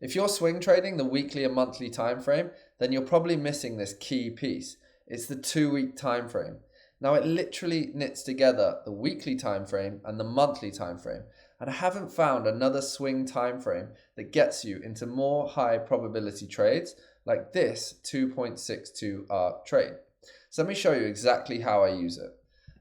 If you're swing trading the weekly and monthly time frame, then you're probably missing this key piece. It's the 2-week time frame. Now it literally knits together the weekly time frame and the monthly time frame, and I haven't found another swing time frame that gets you into more high probability trades like this 2.62 trade. So let me show you exactly how I use it.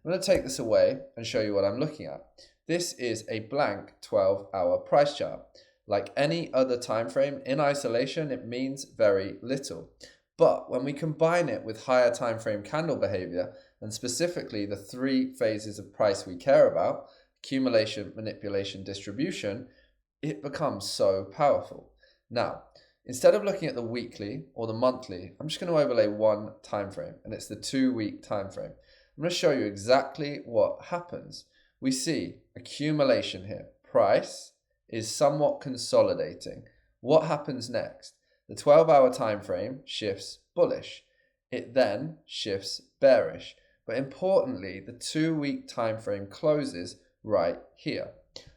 I'm going to take this away and show you what I'm looking at. This is a blank 12-hour price chart. Like any other time frame, in isolation, it means very little. But when we combine it with higher time frame candle behavior, and specifically the 3 phases of price we care about, accumulation, manipulation, distribution, it becomes so powerful. Now, instead of looking at the weekly or the monthly, I'm just going to overlay one time frame, and it's the 2-week time frame. I'm going to show you exactly what happens. We see accumulation here. Price is somewhat consolidating. What happens next? The 12-hour time frame shifts bullish. It then shifts bearish. But importantly, the 2-week time frame closes right here.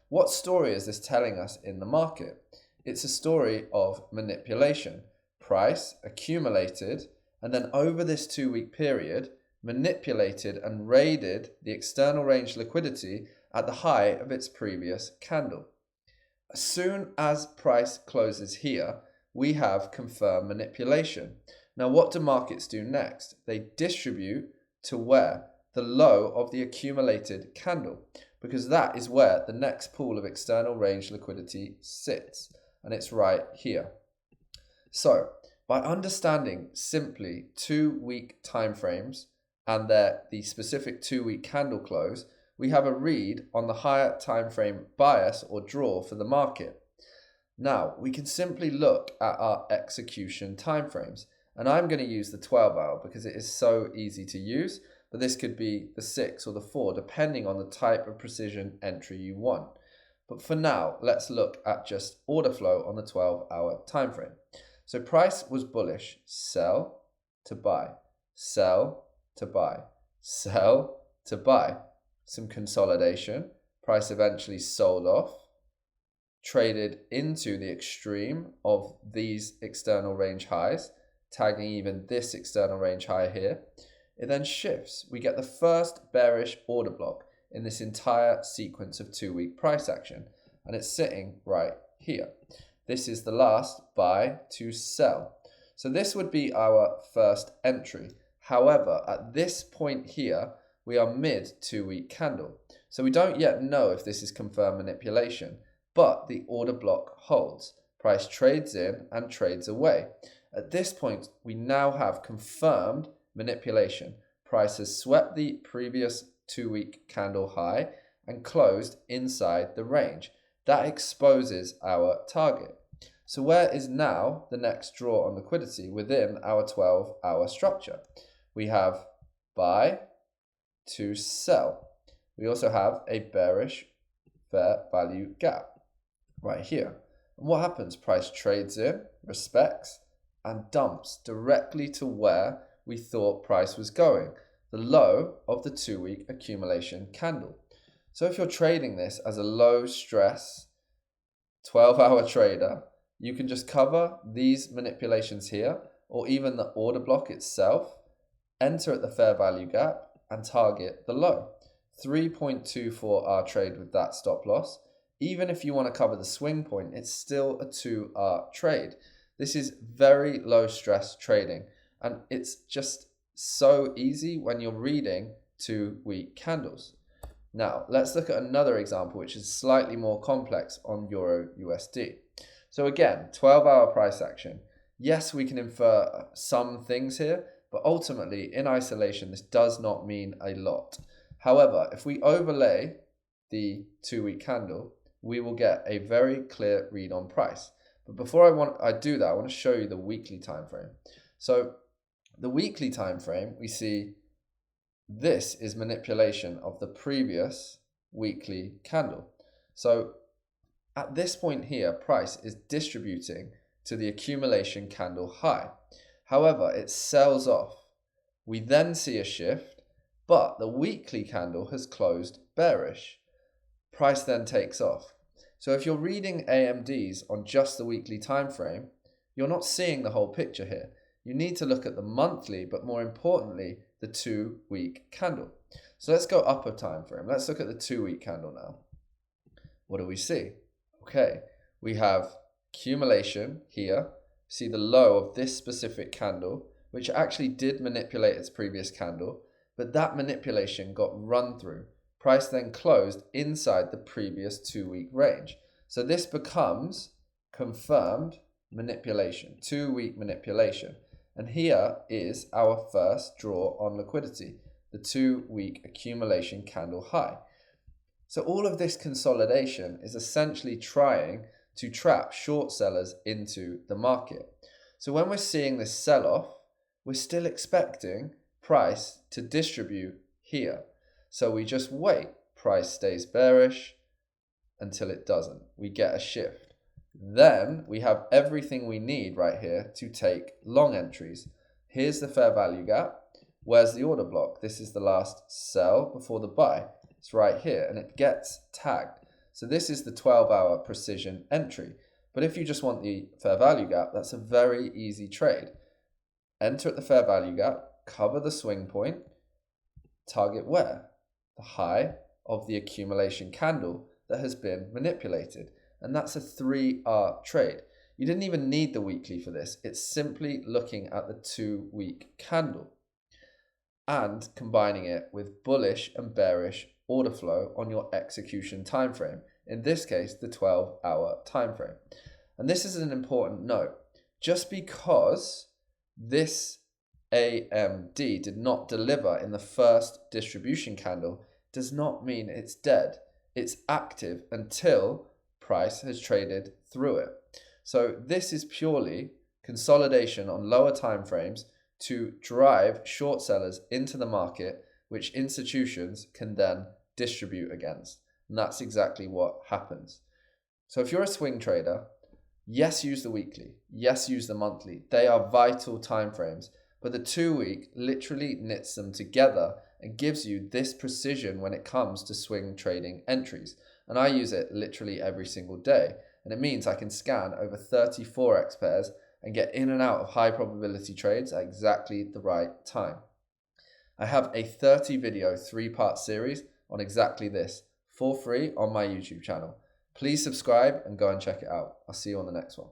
What story is this telling us in the market? It's a story of manipulation. Price accumulated, and then over this 2-week period, manipulated and raided the external range liquidity at the high of its previous candle. As soon as price closes here, we have confirmed manipulation. Now, what do markets do next? They distribute to where? The low of the accumulated candle, because that is where the next pool of external range liquidity sits, and it's right here. So, by understanding simply 2-week time frames and the specific 2-week candle close, we have a read on the higher time frame bias or draw for the market. Now, we can simply look at our execution timeframes, and I'm going to use the 12-hour because it is so easy to use, but this could be the 6 or the 4, depending on the type of precision entry you want. But for now, let's look at just order flow on the 12-hour time frame. So price was bullish, sell to buy, sell to buy, sell to buy. Some consolidation, price eventually sold off, traded into the extreme of these external range highs, tagging even this external range high here. It then shifts. We get the first bearish order block in this entire sequence of 2-week price action, and it's sitting right here. This is the last buy to sell. So this would be our first entry. However, at this point here, we are mid 2-week candle. So we don't yet know if this is confirmed manipulation, but the order block holds. Price trades in and trades away. At this point, we now have confirmed manipulation. Price has swept the previous 2-week candle high and closed inside the range. That exposes our target. So where is now the next draw on liquidity within our 12-hour structure? We have buy to sell. We also have a bearish fair value gap right here. And what happens? Price trades in, respects, and dumps directly to where we thought price was going, the low of the 2-week accumulation candle. So if you're trading this as a low stress 12-hour trader, you can just cover these manipulations here, or even the order block itself, enter at the fair value gap, and target the low. 3.24R trade with that stop loss. Even if you want to cover the swing point, it's still a 2R trade. This is very low stress trading, and it's just so easy when you're reading 2-week candles. Now, let's look at another example which is slightly more complex on EURUSD. So again, 12-hour price action. Yes, we can infer some things here, but ultimately, in isolation, this does not mean a lot. However, if we overlay the 2-week candle, we will get a very clear read on price. But before I do that, I want to show you the weekly time frame. So the weekly time frame, we see this is manipulation of the previous weekly candle. So at this point here, price is distributing to the accumulation candle high. However, it sells off. We then see a shift, but the weekly candle has closed bearish. Price then takes off. So if you're reading AMDs on just the weekly time frame, you're not seeing the whole picture here. You need to look at the monthly, but more importantly, the 2-week candle. So let's go up a time frame. Let's look at the 2-week candle now. What do we see? Okay, we have accumulation here. See the low of this specific candle, which actually did manipulate its previous candle, but that manipulation got run through. Price then closed inside the previous 2-week range. So this becomes confirmed manipulation, 2-week manipulation. And here is our first draw on liquidity, the 2-week accumulation candle high. So all of this consolidation is essentially trying to trap short sellers into the market. So when we're seeing this sell-off, we're still expecting price to distribute here. So we just wait. Price stays bearish until it doesn't. We get a shift. Then we have everything we need right here to take long entries. Here's the fair value gap. Where's the order block? This is the last sell before the buy. It's right here and it gets tagged. So this is the 12-hour precision entry. But if you just want the fair value gap, that's a very easy trade. Enter at the fair value gap, cover the swing point, target where? The high of the accumulation candle that has been manipulated. And that's a 3R trade. You didn't even need the weekly for this. It's simply looking at the 2-week candle and combining it with bullish and bearish order flow on your execution time frame. In this case, the 12-hour time frame. And this is an important note. Just because this AMD did not deliver in the first distribution candle does not mean it's dead. It's active until price has traded through it. So this is purely consolidation on lower time frames to drive short sellers into the market, which institutions can then distribute against. And that's exactly what happens. So if you're a swing trader, yes, use the weekly. Yes, use the monthly. They are vital time frames. But the 2-week literally knits them together and gives you this precision when it comes to swing trading entries. And I use it literally every single day. And it means I can scan over 30 Forex pairs and get in and out of high probability trades at exactly the right time. I have a 30 video 3-part series on exactly this for free on my YouTube channel. Please subscribe and go and check it out. I'll see you on the next one.